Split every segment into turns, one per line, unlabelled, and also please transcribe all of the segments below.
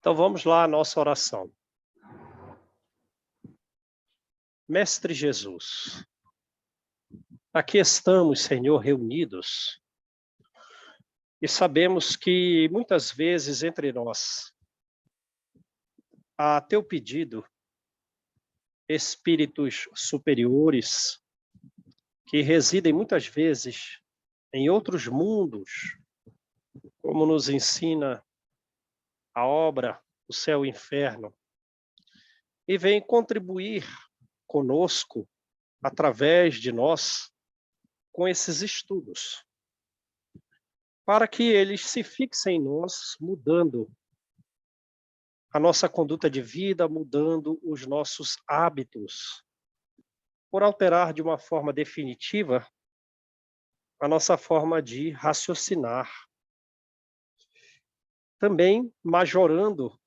Então vamos lá à nossa oração. Mestre Jesus, aqui estamos, Senhor, reunidos e sabemos que muitas vezes entre nós, a teu pedido, espíritos superiores que residem muitas vezes em outros mundos, como nos ensina a obra O Céu e o Inferno, e vem contribuir conosco, através de nós, com esses estudos, para que eles se fixem em nós, mudando a nossa conduta de vida, mudando os nossos hábitos, por alterar de uma forma definitiva a nossa forma de raciocinar. Também majorando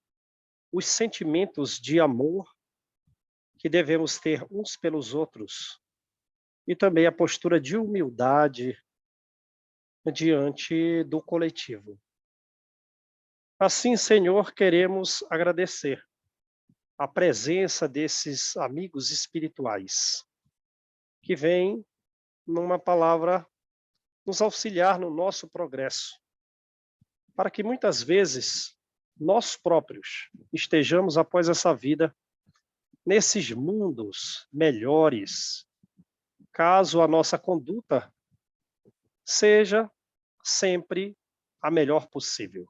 os sentimentos de amor que devemos ter uns pelos outros e também a postura de humildade diante do coletivo. Assim, Senhor, queremos agradecer a presença desses amigos espirituais que vêm, numa palavra, nos auxiliar no nosso progresso, para que muitas vezes nós próprios estejamos após essa vida nesses mundos melhores, caso a nossa conduta seja sempre a melhor possível.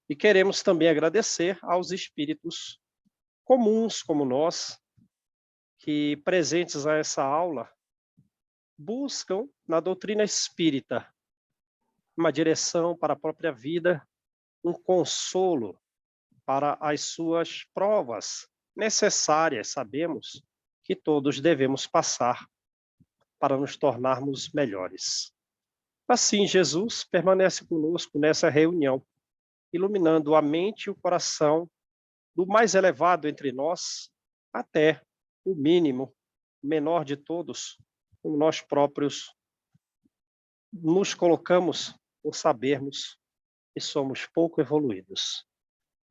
E queremos também agradecer aos espíritos comuns como nós, que presentes a essa aula, buscam na doutrina espírita uma direção para a própria vida, um consolo para as suas provas necessárias. Sabemos que todos devemos passar para nos tornarmos melhores. Assim, Jesus permanece conosco nessa reunião, iluminando a mente e o coração do mais elevado entre nós até o mínimo, menor de todos, como nós próprios nos colocamos por sabermos que somos pouco evoluídos.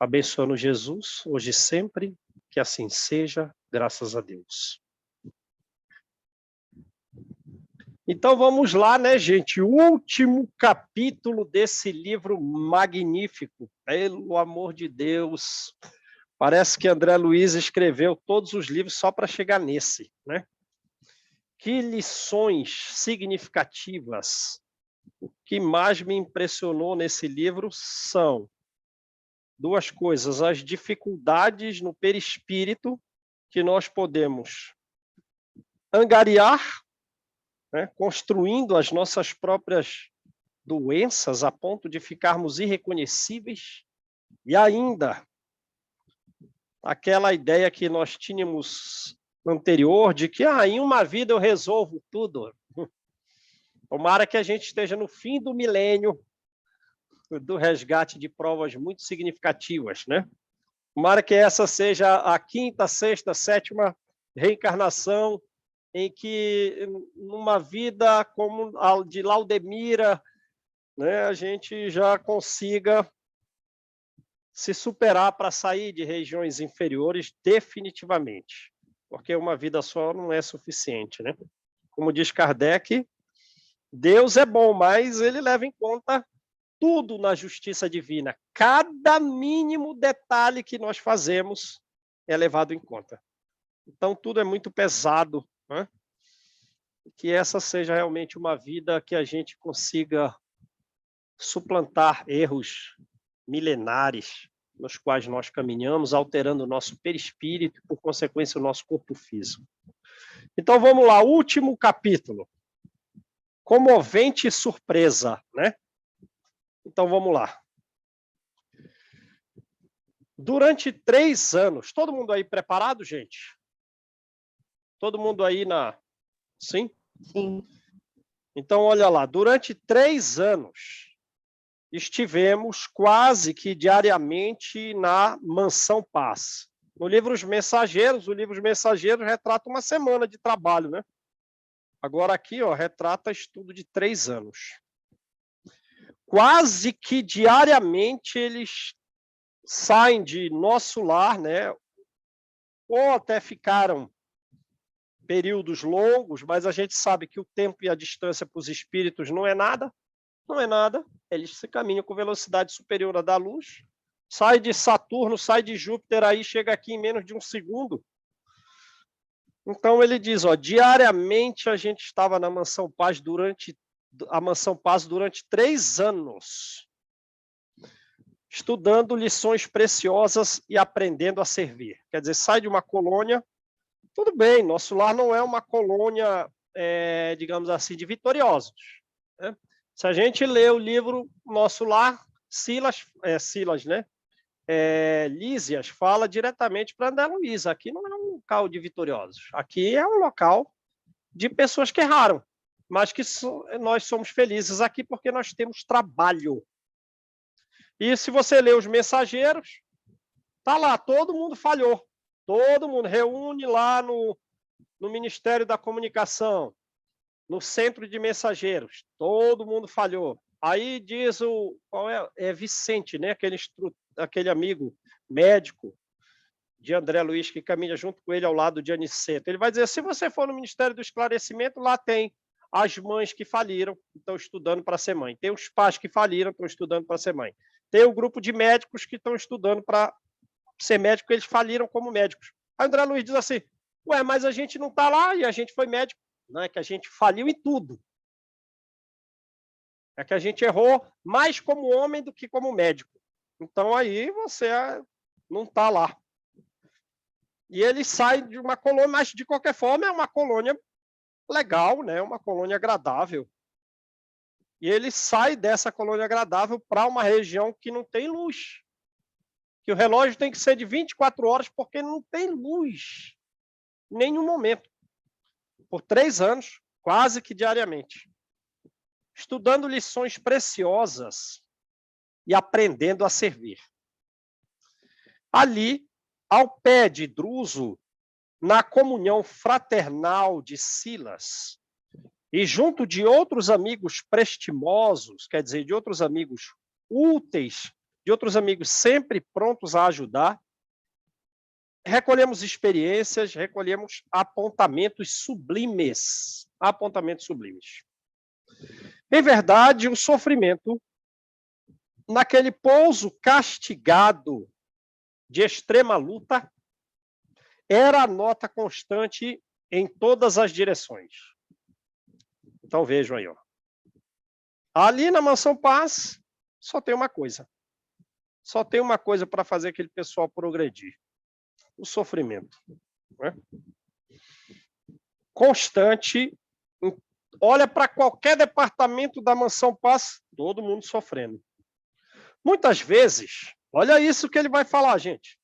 Abençoa-nos, Jesus, hoje e sempre, que assim seja, graças a Deus. Então vamos lá, né, gente? O último capítulo desse livro magnífico, pelo amor de Deus. Parece que André Luiz escreveu todos os livros só para chegar nesse, né? Que lições significativas. O que mais me impressionou nesse livro são duas coisas: as dificuldades no perispírito que nós podemos angariar, né, construindo as nossas próprias doenças a ponto de ficarmos irreconhecíveis, e ainda aquela ideia que nós tínhamos anterior de que em uma vida eu resolvo tudo. Tomara que a gente esteja no fim do milênio do resgate de provas muito significativas, né? Tomara que essa seja a quinta, sexta, sétima reencarnação em que, numa vida como a de Laudemira, né, a gente já consiga se superar para sair de regiões inferiores definitivamente, porque uma vida só não é suficiente, né? Como diz Kardec, Deus é bom, mas ele leva em conta tudo na justiça divina. Cada mínimo detalhe que nós fazemos é levado em conta. Então, tudo é muito pesado, né? Que essa seja realmente uma vida que a gente consiga suplantar erros milenares nos quais nós caminhamos, alterando o nosso perispírito e, por consequência, o nosso corpo físico. Então, vamos lá, último capítulo. Comovente surpresa, né? Então, vamos lá. Durante 3 anos, todo mundo aí preparado, gente? Todo mundo aí na... Sim?
Sim.
Então, olha lá, durante 3 anos, estivemos quase que diariamente na Mansão Paz. No livro Os Mensageiros, o livro Os Mensageiros retrata uma semana de trabalho, né? Agora aqui, ó, retrata estudo de 3 anos. Quase que diariamente eles saem de Nosso Lar, né? Ou até ficaram períodos longos, mas a gente sabe que o tempo e a distância para os espíritos não é nada, não é nada. Eles se caminham com velocidade superior à da luz, sai de Saturno, sai de Júpiter, aí chega aqui em menos de um segundo. Então ele diz, ó, diariamente a gente estava na Mansão Paz durante 3 anos, estudando lições preciosas e aprendendo a servir. Quer dizer, sai de uma colônia, tudo bem, Nosso Lar não é uma colônia, digamos assim, de vitoriosos, né? Se a gente lê o livro Nosso Lar, Silas, né? Lísias fala diretamente para André Luiz. Aqui não é um local de vitoriosos. Aqui é um local de pessoas que erraram, mas que nós somos felizes aqui porque nós temos trabalho. E se você ler os mensageiros, tá lá, todo mundo falhou. Todo mundo reúne lá no Ministério da Comunicação, no Centro de Mensageiros. Todo mundo falhou. Aí diz qual é Vicente, né? Aquele amigo médico de André Luiz que caminha junto com ele ao lado de Aniceto. Ele vai dizer: se você for no Ministério do Esclarecimento, lá tem as mães que faliram, estão estudando para ser mãe. Tem os pais que faliram, estão estudando para ser mãe. Tem o grupo de médicos que estão estudando para ser médico, eles faliram como médicos. Aí André Luiz diz assim: ué, mas a gente não está lá e a gente foi médico. Não é que a gente faliu em tudo. É que a gente errou mais como homem do que como médico. Então aí você não está lá. E ele sai de uma colônia, mas de qualquer forma é uma colônia legal, né? Uma colônia agradável. E ele sai dessa colônia agradável para uma região que não tem luz. Que o relógio tem que ser de 24 horas porque não tem luz em nenhum momento. Por 3 anos, quase que diariamente. Estudando lições preciosas e aprendendo a servir. Ali, ao pé de Druso, na comunhão fraternal de Silas, e junto de outros amigos prestimosos, quer dizer, de outros amigos úteis, de outros amigos sempre prontos a ajudar, recolhemos experiências, recolhemos apontamentos sublimes. Apontamentos sublimes. Em verdade, o sofrimento, naquele pouso castigado de extrema luta, era a nota constante em todas as direções. Então vejam aí, ó. Ali na Mansão Paz, só tem uma coisa. Só tem uma coisa para fazer aquele pessoal progredir: o sofrimento. Né? Constante. Olha para qualquer departamento da Mansão Paz, todo mundo sofrendo. Muitas vezes, olha isso que ele vai falar, gente.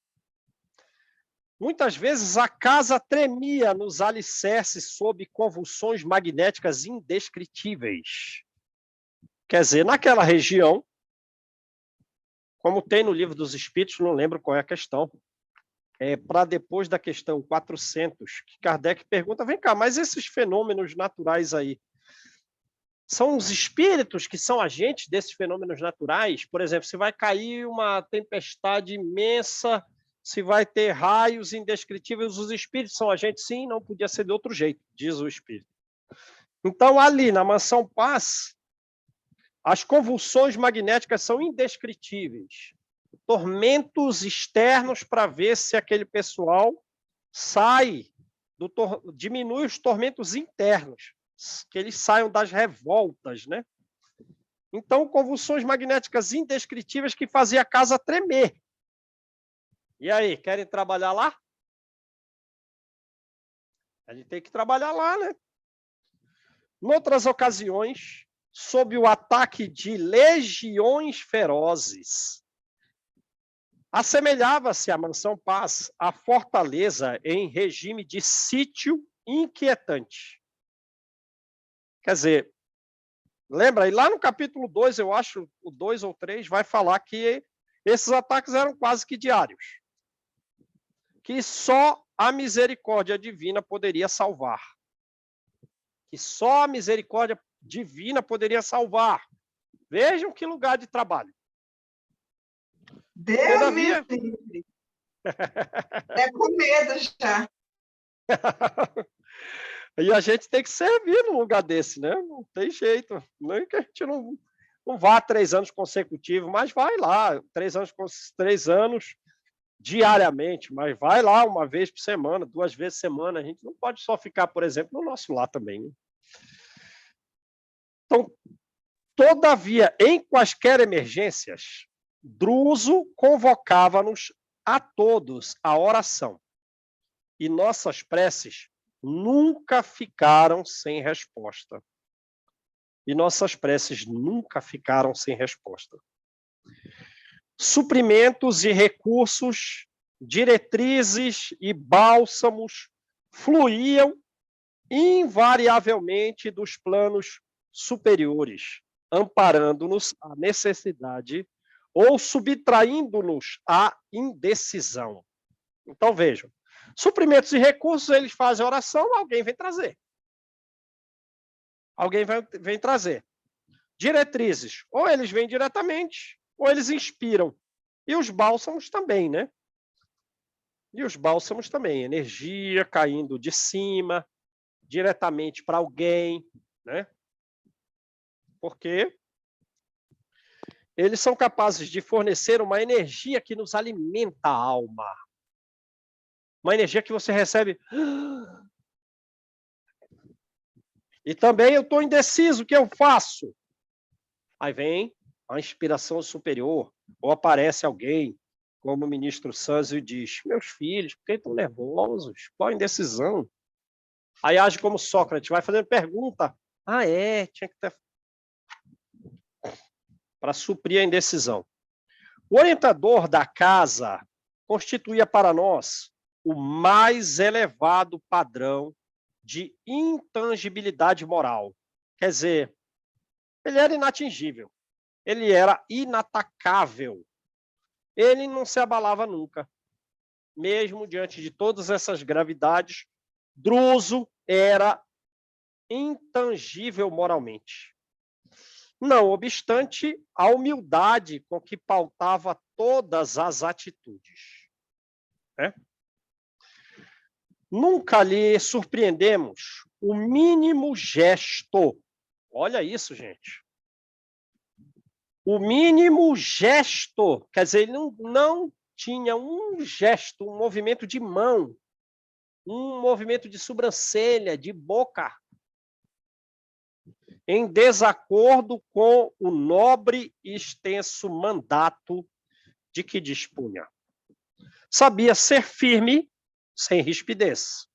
Muitas vezes a casa tremia nos alicerces sob convulsões magnéticas indescritíveis. Quer dizer, naquela região, como tem no Livro dos Espíritos, não lembro qual é a questão, para depois da questão 400, que Kardec pergunta: vem cá, mas esses fenômenos naturais aí, são os espíritos que são agentes desses fenômenos naturais? Por exemplo, se vai cair uma tempestade imensa, se vai ter raios indescritíveis, os espíritos são agentes? Sim, não podia ser de outro jeito, diz o espírito. Então, ali na Mansão Paz, as convulsões magnéticas são indescritíveis. Tormentos externos para ver se aquele pessoal sai, diminui os tormentos internos, que eles saiam das revoltas, né? Então, convulsões magnéticas indescritíveis que faziam a casa tremer. E aí, querem trabalhar lá? A gente tem que trabalhar lá, né? Noutras ocasiões, sob o ataque de legiões ferozes, assemelhava-se a Mansão Paz à fortaleza em regime de sítio inquietante. Quer dizer, lembra? E lá no capítulo 2, eu acho, o 2 ou 3, vai falar que esses ataques eram quase que diários. Que só a misericórdia divina poderia salvar. Que só a misericórdia divina poderia salvar. Vejam que lugar de trabalho.
Deus me livre. É com medo já.
E a gente tem que servir num lugar desse, né? Não tem jeito. Nem que a gente não vá 3 anos consecutivos, mas vai lá, 3 anos diariamente, mas vai lá uma vez por semana, 2 vezes por semana. A gente não pode só ficar, por exemplo, no nosso lar também, né? Então, todavia, em quaisquer emergências, Druso convocava-nos a todos à oração, e nossas preces nunca ficaram sem resposta. E nossas preces nunca ficaram sem resposta. Suprimentos e recursos, diretrizes e bálsamos fluíam invariavelmente dos planos superiores, amparando-nos à necessidade ou subtraindo-nos à indecisão. Então, vejam, suprimentos e recursos, eles fazem oração, alguém vem trazer. Alguém vem trazer. Diretrizes, ou eles vêm diretamente, ou eles inspiram. E os bálsamos também, né? E os bálsamos também, energia caindo de cima, diretamente para alguém, né? Porque eles são capazes de fornecer uma energia que nos alimenta a alma. Uma energia que você recebe. E também eu estou indeciso, o que eu faço? Aí vem a inspiração superior, ou aparece alguém, como o ministro Sanzio diz, meus filhos, por que estão nervosos? Qual a indecisão? Aí age como Sócrates, vai fazendo pergunta. Ah, tinha que ter... Para suprir a indecisão. O orientador da casa constituía para nós o mais elevado padrão de intangibilidade moral. Quer dizer, ele era inatingível, ele era inatacável, ele não se abalava nunca. Mesmo diante de todas essas gravidades, Druso era intangível moralmente. Não obstante a humildade com que pautava todas as atitudes. Né? Nunca lhe surpreendemos o mínimo gesto. Olha isso, gente. O mínimo gesto, quer dizer, ele não tinha um gesto, um movimento de mão, um movimento de sobrancelha, de boca, em desacordo com o nobre e extenso mandato de que dispunha. Sabia ser firme, sem rispidez.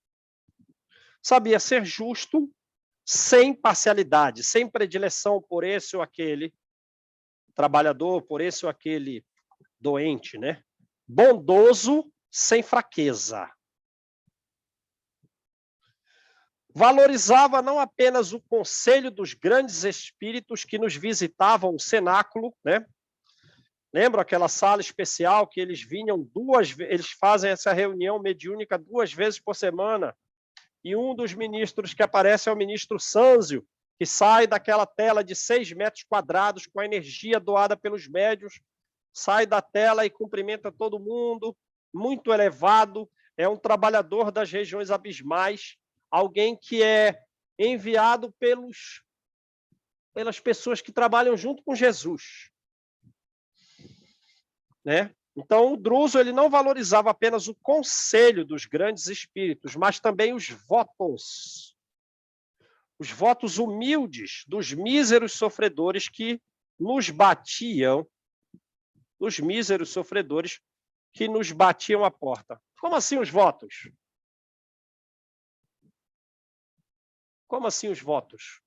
Sabia ser justo, sem parcialidade, sem predileção por esse ou aquele trabalhador, por esse ou aquele doente, né? Bondoso, sem fraqueza. Valorizava não apenas o conselho dos grandes espíritos que nos visitavam o cenáculo, né? Lembra aquela sala especial que eles vinham eles fazem essa reunião mediúnica 2 vezes por semana, e um dos ministros que aparece é o ministro Sanzio, que sai daquela tela de 6 metros quadrados com a energia doada pelos médios, sai da tela e cumprimenta todo mundo, muito elevado, é um trabalhador das regiões abismais, alguém que é enviado pelas pessoas que trabalham junto com Jesus. Né? Então, o Druso ele não valorizava apenas o conselho dos grandes espíritos, mas também os votos humildes dos míseros sofredores que nos batiam, os míseros sofredores que nos batiam à porta. Como assim os votos? Como assim os votos?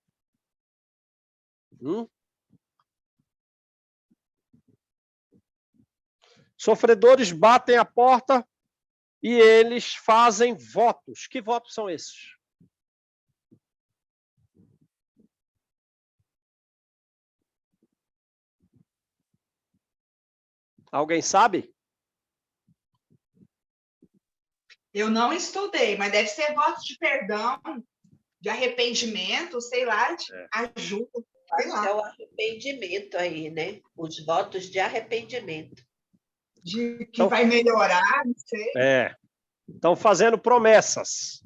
Sofredores batem a porta e eles fazem votos. Que votos são esses? Alguém sabe?
Eu não estudei, mas deve ser votos de perdão, de arrependimento, sei lá, de ajuda.
Sei lá. É o arrependimento aí, né? Os votos de arrependimento.
De que
Então,
vai melhorar, não sei.
Estão fazendo promessas.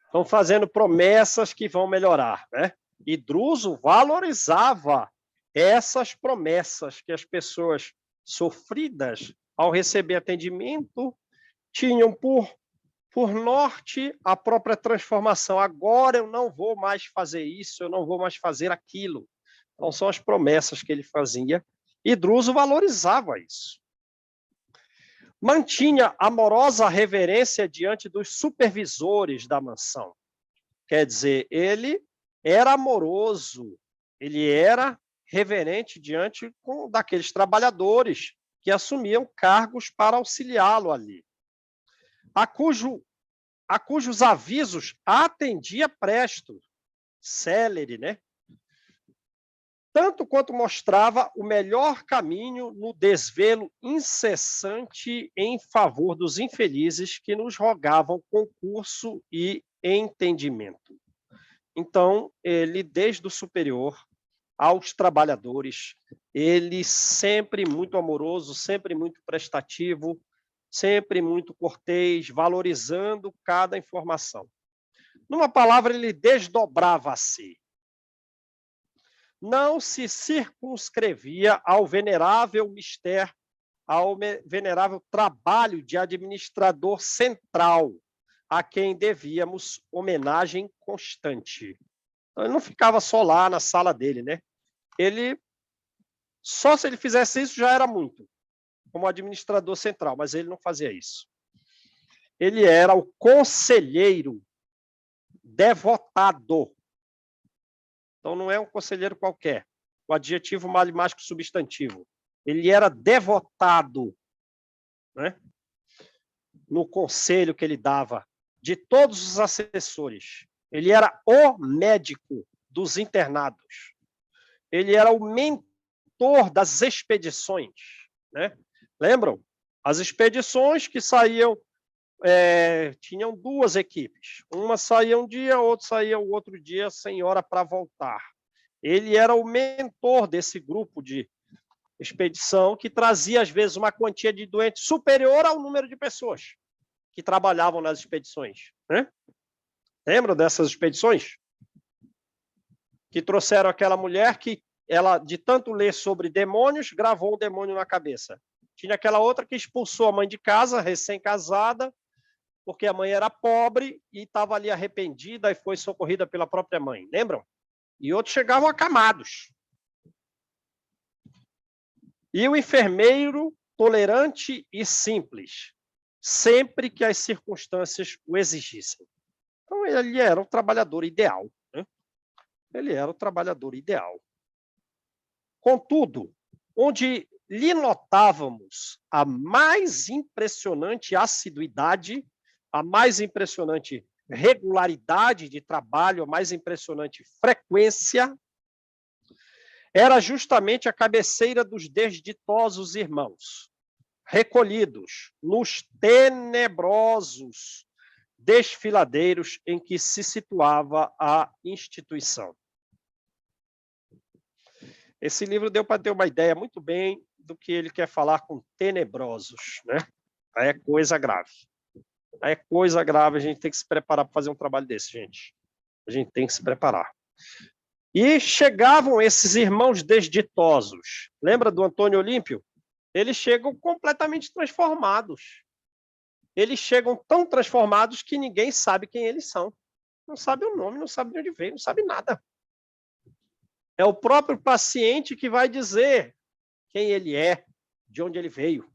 Estão fazendo promessas que vão melhorar, né? E Druso valorizava essas promessas que as pessoas sofridas, ao receber atendimento, tinham por norte a própria transformação. Agora eu não vou mais fazer isso, eu não vou mais fazer aquilo. Então, são as promessas que ele fazia. E Druso valorizava isso. Mantinha amorosa reverência diante dos supervisores da mansão. Quer dizer, ele era amoroso, ele era reverente diante daqueles trabalhadores que assumiam cargos para auxiliá-lo ali. A cujos avisos atendia presto, célere, né? Tanto quanto mostrava o melhor caminho no desvelo incessante em favor dos infelizes que nos rogavam concurso e entendimento. Então, ele, desde o superior aos trabalhadores, ele sempre muito amoroso, sempre muito prestativo, sempre muito cortês, valorizando cada informação. Numa palavra, ele desdobrava-se. Não se circunscrevia ao venerável mistério, ao venerável trabalho de administrador central, a quem devíamos homenagem constante. Então, ele não ficava só lá na sala dele, né? Só se ele fizesse isso já era muito, como administrador central, mas ele não fazia isso. Ele era o conselheiro devotado. Então, não é um conselheiro qualquer. O adjetivo vale mais que o substantivo. Ele era devotado, né? No conselho que ele dava de todos os assessores. Ele era o médico dos internados. Ele era o mentor das expedições, né? Lembram? As expedições que saíam, tinham duas equipes. Uma saía um dia, outra saía o outro dia, sem hora para voltar. Ele era o mentor desse grupo de expedição que trazia, às vezes, uma quantia de doentes superior ao número de pessoas que trabalhavam nas expedições, né? Lembram dessas expedições? Que trouxeram aquela mulher que, ela, de tanto ler sobre demônios, gravou um demônio na cabeça. Tinha aquela outra que expulsou a mãe de casa, recém-casada, porque a mãe era pobre e estava ali arrependida e foi socorrida pela própria mãe. Lembram? E outros chegavam acamados. E o enfermeiro, tolerante e simples, sempre que as circunstâncias o exigissem. Então, ele era o trabalhador ideal, né? Ele era o trabalhador ideal. Contudo, onde lhe notávamos a mais impressionante assiduidade, a mais impressionante regularidade de trabalho, a mais impressionante frequência, era justamente a cabeceira dos desditosos irmãos, recolhidos nos tenebrosos desfiladeiros em que se situava a instituição. Esse livro deu para ter uma ideia muito bem do que ele quer falar com tenebrosos, né? Aí é coisa grave. Aí é coisa grave, a gente tem que se preparar para fazer um trabalho desse, gente. A gente tem que se preparar. E chegavam esses irmãos desditosos. Lembra do Antônio Olímpio? Eles chegam completamente transformados. Eles chegam tão transformados que ninguém sabe quem eles são. Não sabe o nome, não sabe de onde veio, não sabe nada. É o próprio paciente que vai dizer quem ele é, de onde ele veio.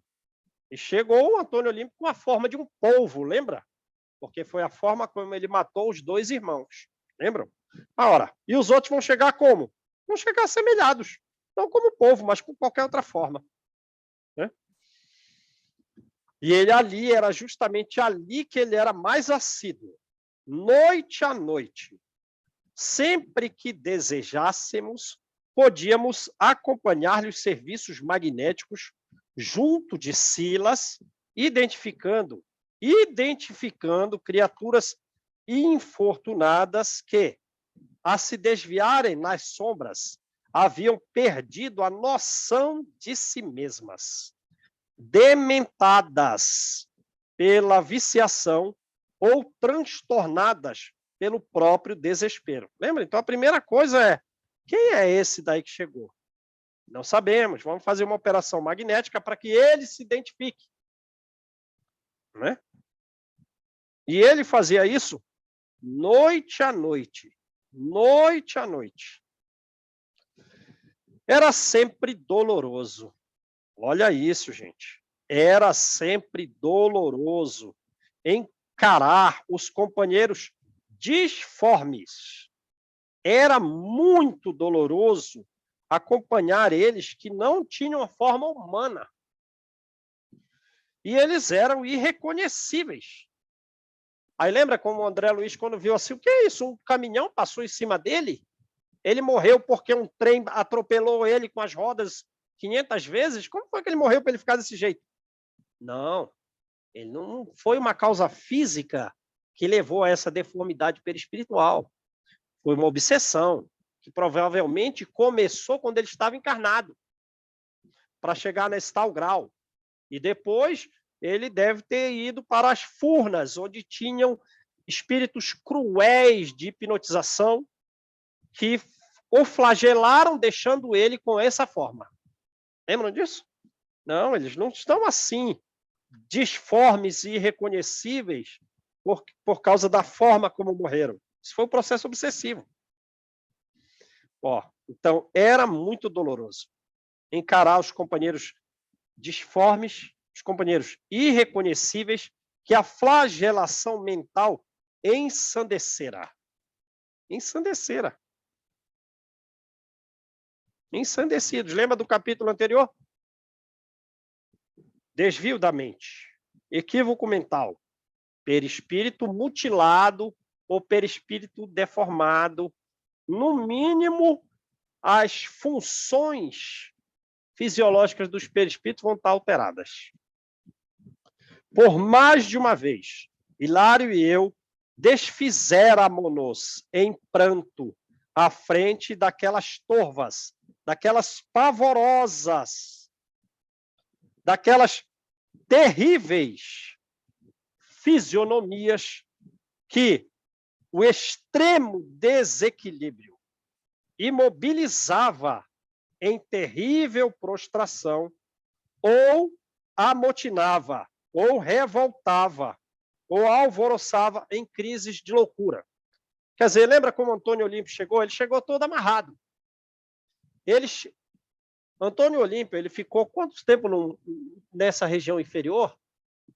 E chegou o Antônio Olímpio com a forma de um polvo, lembra? Porque foi a forma como ele matou os dois irmãos. Lembram? Ora, e os outros vão chegar como? Vão chegar assemelhados. Não como povo, mas com qualquer outra forma. Né? E ele ali, era justamente ali que ele era mais assíduo. Noite a noite. Sempre que desejássemos, podíamos acompanhar-lhe os serviços magnéticos junto de Silas, identificando criaturas infortunadas que, a se desviarem nas sombras, haviam perdido a noção de si mesmas. dementadas pela viciação ou transtornadas pelo próprio desespero. Lembra? Então, a primeira coisa é, quem é esse daí que chegou? Não sabemos. Vamos fazer uma operação magnética para que ele se identifique. Né? E ele fazia isso noite a noite. Noite a noite. Era sempre doloroso. Olha isso, gente. Era sempre doloroso encarar os companheiros disformes. Era muito doloroso acompanhar eles que não tinham a forma humana. E eles eram irreconhecíveis. Aí lembra como o André Luiz, quando viu assim, o que é isso? Um caminhão passou em cima dele? Ele morreu porque um trem atropelou ele com as rodas 500 vezes? Como foi que ele morreu para ele ficar desse jeito? Não, ele não foi uma causa física que levou a essa deformidade perispiritual. Foi uma obsessão, que provavelmente começou quando ele estava encarnado, para chegar nesse tal grau. E depois ele deve ter ido para as furnas, onde tinham espíritos cruéis de hipnotização que o flagelaram, deixando ele com essa forma. Lembram disso? Não, eles não estão assim, disformes e irreconhecíveis por causa da forma como morreram. Isso foi um processo obsessivo. Então, era muito doloroso encarar os companheiros disformes, os companheiros irreconhecíveis, que a flagelação mental ensandecera. Ensandecera. Ensandecidos. Lembra do capítulo anterior? Desvio da mente, equívoco mental, perispírito mutilado ou perispírito deformado. No mínimo, as funções fisiológicas dos perispíritos vão estar alteradas. Por mais de uma vez, Hilário e eu desfizéramos em pranto à frente daquelas torvas, daquelas pavorosas, daquelas terríveis fisionomias que o extremo desequilíbrio imobilizava em terrível prostração, ou amotinava, ou revoltava, ou alvoroçava em crises de loucura. Quer dizer, lembra como Antônio Olímpio chegou? Ele chegou todo amarrado. Antônio Olímpio, ele ficou quanto tempo nessa região inferior?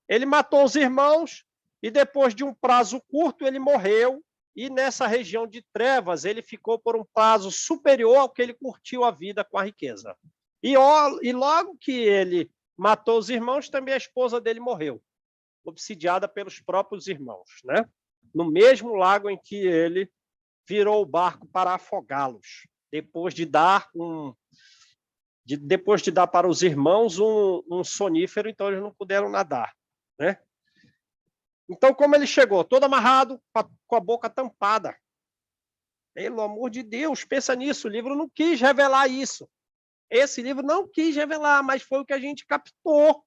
Ele matou os irmãos e depois de um prazo curto ele morreu, e nessa região de trevas ele ficou por um prazo superior ao que ele curtiu a vida com a riqueza. E logo que ele matou os irmãos, também a esposa dele morreu, obsidiada pelos próprios irmãos, né? No mesmo lago em que ele virou o barco para afogá-los, depois de dar para os irmãos um sonífero, então eles não puderam nadar, né? Então, como ele chegou? Todo amarrado, com a boca tampada. Pelo amor de Deus, pensa nisso. O livro não quis revelar isso. Esse livro não quis revelar, mas foi o que a gente captou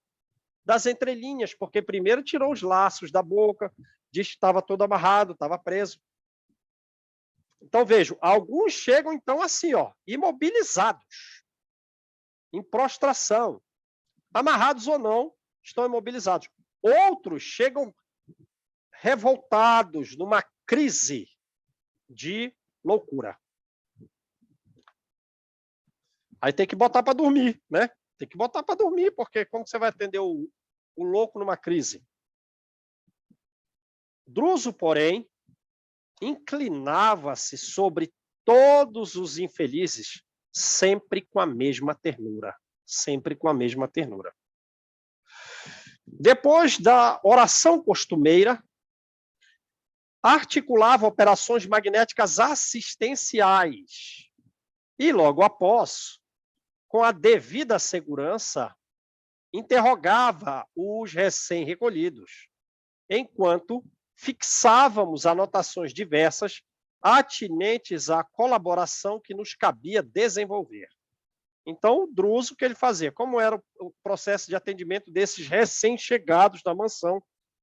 das entrelinhas, porque primeiro tirou os laços da boca, disse que estava todo amarrado, estava preso. Então, vejo, alguns chegam, então, assim, imobilizados, em prostração. Amarrados ou não, estão imobilizados. Outros chegam revoltados, numa crise de loucura. Aí tem que botar para dormir, né? Tem que botar para dormir, porque como você vai atender o louco numa crise? Druso, porém, inclinava-se sobre todos os infelizes, sempre com a mesma ternura. Sempre com a mesma ternura. Depois da oração costumeira, articulava operações magnéticas assistenciais e, logo após, com a devida segurança, interrogava os recém-recolhidos, enquanto fixávamos anotações diversas atinentes à colaboração que nos cabia desenvolver. Então, o Druso, o que ele fazia? Como era o processo de atendimento desses recém-chegados da mansão,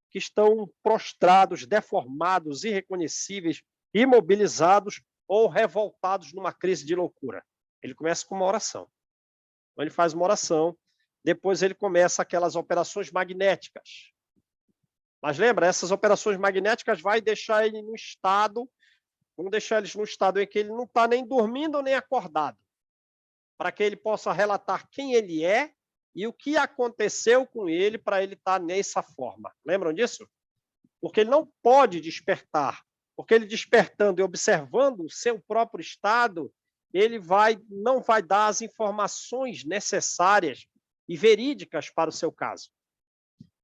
que estão prostrados, deformados, irreconhecíveis, imobilizados ou revoltados numa crise de loucura? Ele começa com uma oração. Então, ele faz uma oração, depois ele começa aquelas operações magnéticas. Mas lembra, essas operações magnéticas vai deixar ele no estado, vão deixar eles no estado em que ele não está nem dormindo nem acordado, para que ele possa relatar quem ele é e o que aconteceu com ele para ele estar nessa forma. Lembram disso? Porque ele não pode despertar, porque ele despertando e observando o seu próprio estado, ele não vai dar as informações necessárias e verídicas para o seu caso.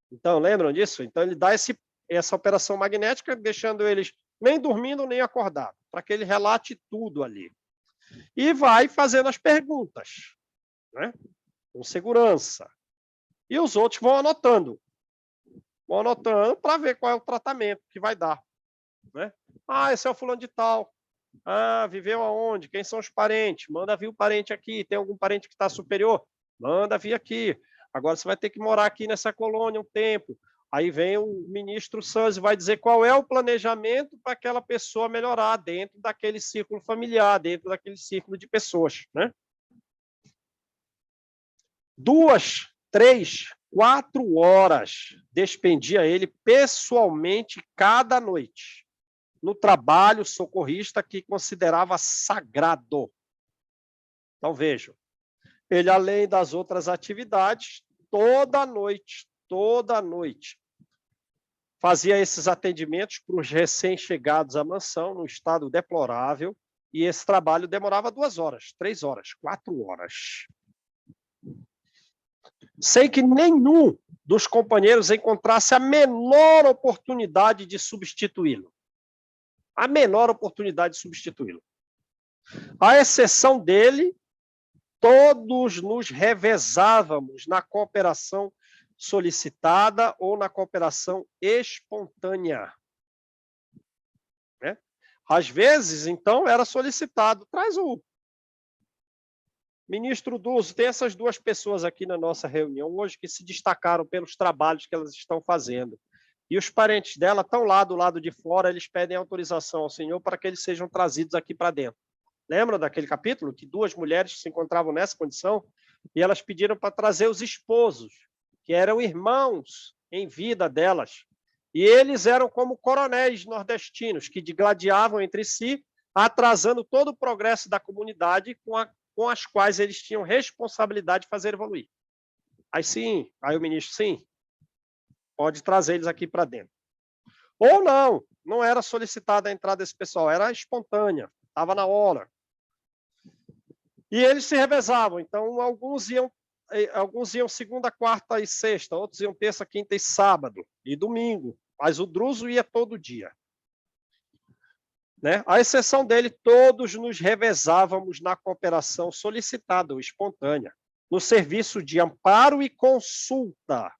Então, lembram disso? Então, ele dá essa operação magnética, deixando eles nem dormindo nem acordado, para que ele relate tudo ali. E vai fazendo as perguntas, né? Com segurança. E os outros vão anotando para ver qual é o tratamento que vai dar, né? Ah, esse é o fulano de tal. Ah, viveu aonde? Quem são os parentes? Manda vir o parente aqui. Tem algum parente que está superior? Manda vir aqui. Agora você vai ter que morar aqui nessa colônia um tempo. Aí vem o ministro Sanz e vai dizer qual é o planejamento para aquela pessoa melhorar dentro daquele círculo familiar, dentro daquele círculo de pessoas, né? 2, 3, 4 horas despendia ele pessoalmente cada noite no trabalho socorrista que considerava sagrado. Então, vejam, ele, além das outras atividades, toda noite, fazia esses atendimentos para os recém-chegados à mansão, num estado deplorável, e esse trabalho demorava 2 horas, 3 horas, 4 horas. Sem que nenhum dos companheiros encontrasse a menor oportunidade de substituí-lo. A menor oportunidade de substituí-lo. À exceção dele, todos nos revezávamos na cooperação solicitada ou na cooperação espontânea. Né? Às vezes, então, era solicitado, traz o ministro Druso, tem essas 2 pessoas aqui na nossa reunião hoje que se destacaram pelos trabalhos que elas estão fazendo. E os parentes dela estão lá do lado de fora, eles pedem autorização ao Senhor para que eles sejam trazidos aqui para dentro. Lembram daquele capítulo? Que 2 mulheres se encontravam nessa condição e elas pediram para trazer os esposos, que eram irmãos em vida delas. E eles eram como coronéis nordestinos, que digladiavam entre si, atrasando todo o progresso da comunidade com as quais eles tinham responsabilidade de fazer evoluir. Aí o ministro, sim, pode trazer eles aqui para dentro. Ou não era solicitada a entrada desse pessoal, era espontânea, estava na hora. E eles se revezavam, então alguns iam segunda, quarta e sexta, outros iam terça, quinta e sábado, e domingo, mas o Druso ia todo dia. Né? À exceção dele, todos nos revezávamos na cooperação solicitada ou espontânea, no serviço de amparo e consulta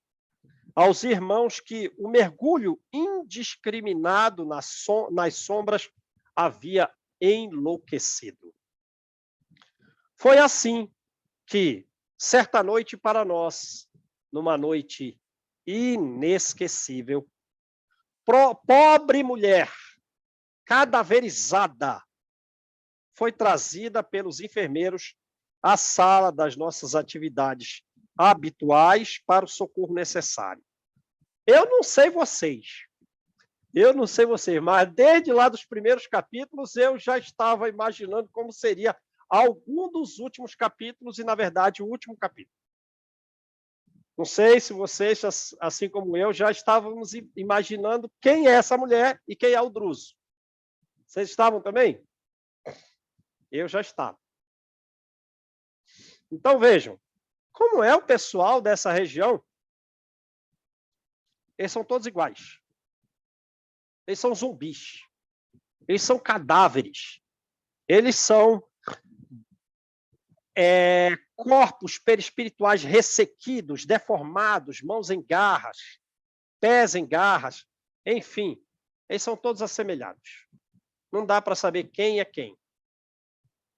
aos irmãos que o mergulho indiscriminado nas sombras havia enlouquecido. Foi assim que, certa noite para nós, numa noite inesquecível, pobre mulher, cadaverizada, foi trazida pelos enfermeiros à sala das nossas atividades habituais para o socorro necessário. Eu não sei vocês, mas desde lá dos primeiros capítulos eu já estava imaginando como seria algum dos últimos capítulos e, na verdade, o último capítulo. Não sei se vocês, assim como eu, já estávamos imaginando quem é essa mulher e quem é o Druso. Vocês estavam também? Eu já estava. Então, vejam, como é o pessoal dessa região? Eles são todos iguais. Eles são zumbis. Eles são cadáveres. Eles são corpos perispirituais ressequidos, deformados, mãos em garras, pés em garras, enfim, eles são todos assemelhados. Não dá para saber quem é quem.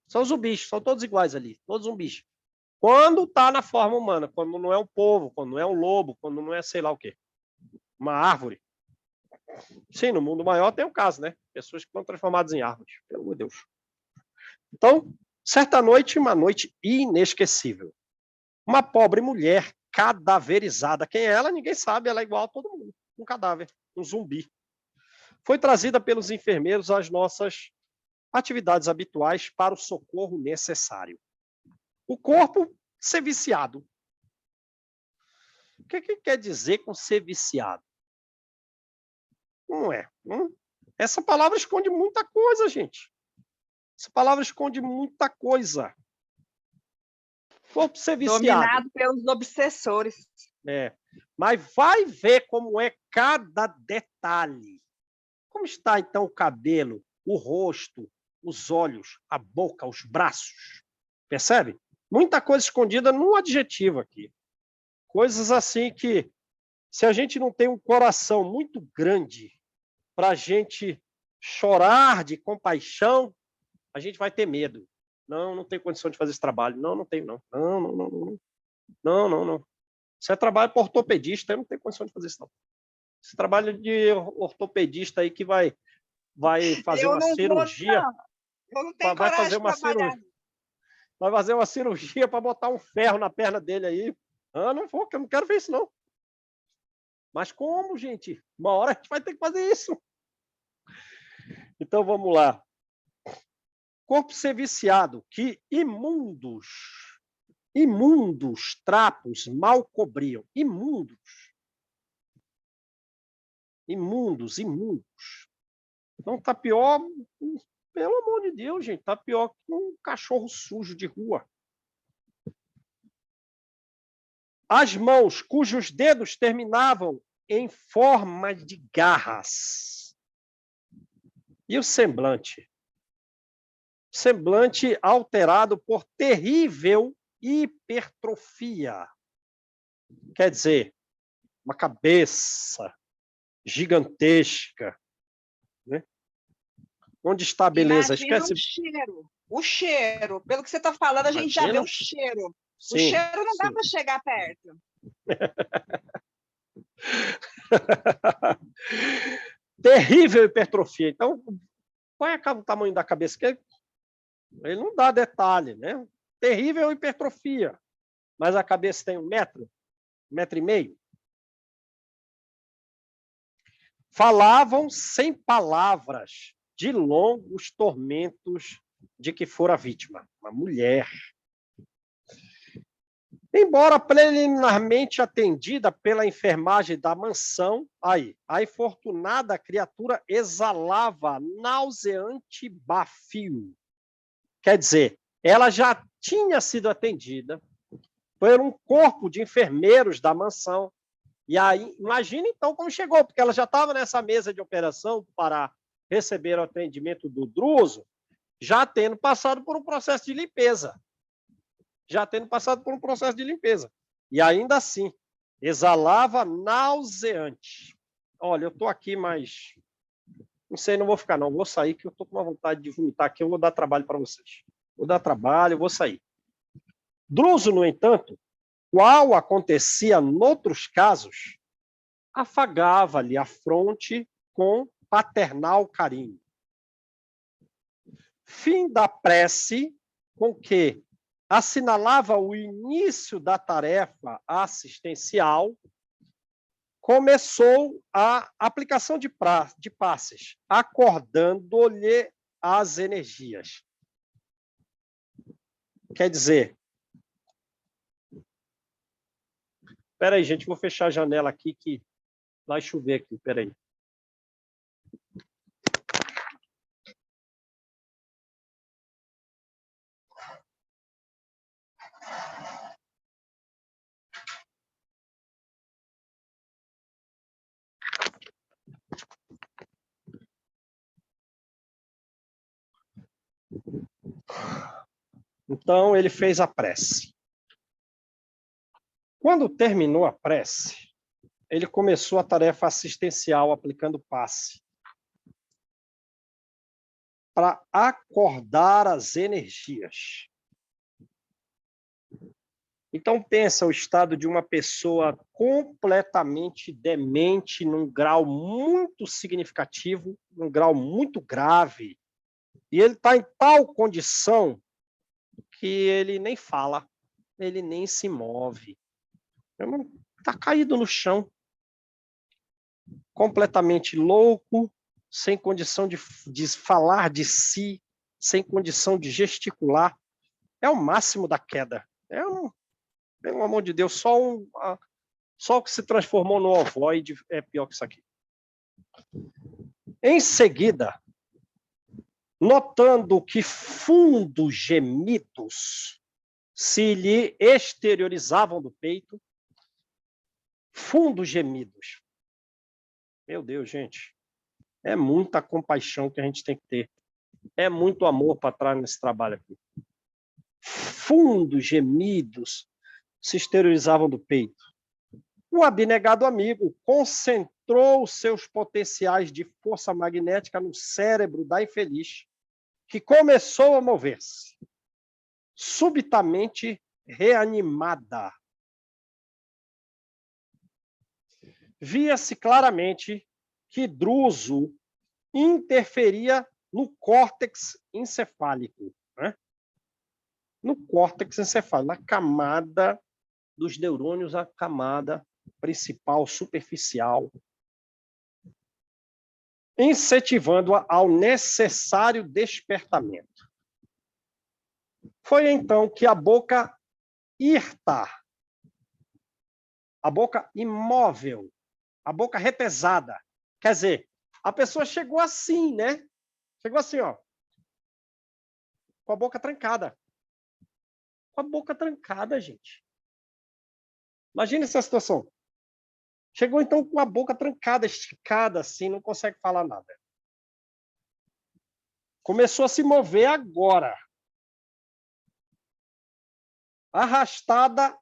São zumbis, são todos iguais ali, todos zumbis. Quando está na forma humana, quando não é um povo, quando não é um lobo, quando não é sei lá o quê. Uma árvore. Sim, no mundo maior tem o caso, né? Pessoas que foram transformadas em árvores, pelo amor de Deus. Então, certa noite, uma noite inesquecível. Uma pobre mulher cadaverizada. Quem é ela? Ninguém sabe, ela é igual a todo mundo. Um cadáver, um zumbi. Foi trazida pelos enfermeiros às nossas atividades habituais para o socorro necessário. O corpo ser viciado. O que quer dizer com ser viciado? Não é. Essa palavra esconde muita coisa, gente. Essa palavra esconde muita coisa. Corpo ser viciado.
Dominado pelos obsessores.
Mas vai ver como é cada detalhe. Como está, então, o cabelo, o rosto, os olhos, a boca, os braços? Percebe? Muita coisa escondida no adjetivo aqui. Coisas assim que, se a gente não tem um coração muito grande para a gente chorar de compaixão, a gente vai ter medo. Não, não tenho condição de fazer esse trabalho. Não, não tenho, não. Não, não, não, não. Não, não, não. Você trabalha para ortopedista, eu não tenho condição de fazer isso, não. Você trabalha de ortopedista aí que vai fazer
Eu
uma
não vou,
cirurgia.
não. Eu não tenho
Vai
coragem
fazer
de
uma
trabalhar.
cirurgia. Vai fazer uma cirurgia para botar um ferro na perna dele aí. Ah, não vou, que eu não quero ver isso, não. Mas como, gente? Uma hora a gente vai ter que fazer isso. Então vamos lá. Corpo ser viciado, que imundos trapos mal cobriam. Imundos. Então tá pior, pelo amor de Deus, gente, tá pior que um cachorro sujo de rua. As mãos cujos dedos terminavam em forma de garras. E o semblante? Semblante alterado por terrível hipertrofia. Quer dizer, uma cabeça gigantesca. Né? Onde está a beleza?
Imagina
Esquece.
o cheiro. O cheiro. Pelo que você está falando, a gente já vê
Imagina.
o cheiro. O
Sim,
cheiro não dá
sim.
para chegar perto.
Terrível hipertrofia. Então, qual é o tamanho da cabeça? Ele não dá detalhe, né? Terrível hipertrofia. Mas a cabeça tem 1,5 metro. Falavam sem palavras de longos tormentos de que fora vítima. Uma mulher. Embora preliminarmente atendida pela enfermagem da mansão, a infortunada criatura exalava nauseante bafio. Quer dizer, ela já tinha sido atendida por um corpo de enfermeiros da mansão. E aí, imagina então como chegou, porque ela já estava nessa mesa de operação para receber o atendimento do Druso, já tendo passado por um processo de limpeza. E ainda assim, exalava nauseante. Olha, eu estou aqui, mas não sei, não vou ficar não, vou sair que eu estou com uma vontade de vomitar aqui, eu vou dar trabalho para vocês. Vou dar trabalho, eu vou sair. Druso, no entanto, qual acontecia noutros casos, afagava-lhe a fronte com paternal carinho. Fim da prece com que assinalava o início da tarefa assistencial, começou a aplicação de passes, acordando-lhe as energias. Quer dizer, espera aí, gente, vou fechar a janela aqui que vai chover aqui, espera aí. Então, ele fez a prece. Quando terminou a prece, ele começou a tarefa assistencial, aplicando passe, para acordar as energias. Então, pensa o estado de uma pessoa completamente demente, num grau muito significativo, num grau muito grave, e ele está em tal condição que ele nem fala, ele nem se move. Está caído no chão, completamente louco, sem condição de falar de si, sem condição de gesticular. É o máximo da queda. Pelo amor de Deus, só o que se transformou no ovoide é pior que isso aqui. Em seguida, notando que fundos gemidos se lhe exteriorizavam do peito, fundos gemidos. Meu Deus, gente, é muita compaixão que a gente tem que ter. É muito amor para trás nesse trabalho aqui. Fundos gemidos se exteriorizavam do peito. O abnegado amigo concentrou seus potenciais de força magnética no cérebro da infeliz, que começou a mover-se, subitamente reanimada. Via-se claramente que Druso interferia no córtex encefálico, né? No córtex encefálico, na camada dos neurônios, a camada principal, superficial, incentivando-a ao necessário despertamento. Foi então que a boca hirta, a boca imóvel, a boca retesada, quer dizer, a pessoa chegou assim, né? Chegou assim, ó, com a boca trancada. Com a boca trancada, gente. Imagina essa situação. Chegou, então, com a boca trancada, esticada, assim, não consegue falar nada. Começou a se mover agora. Arrastada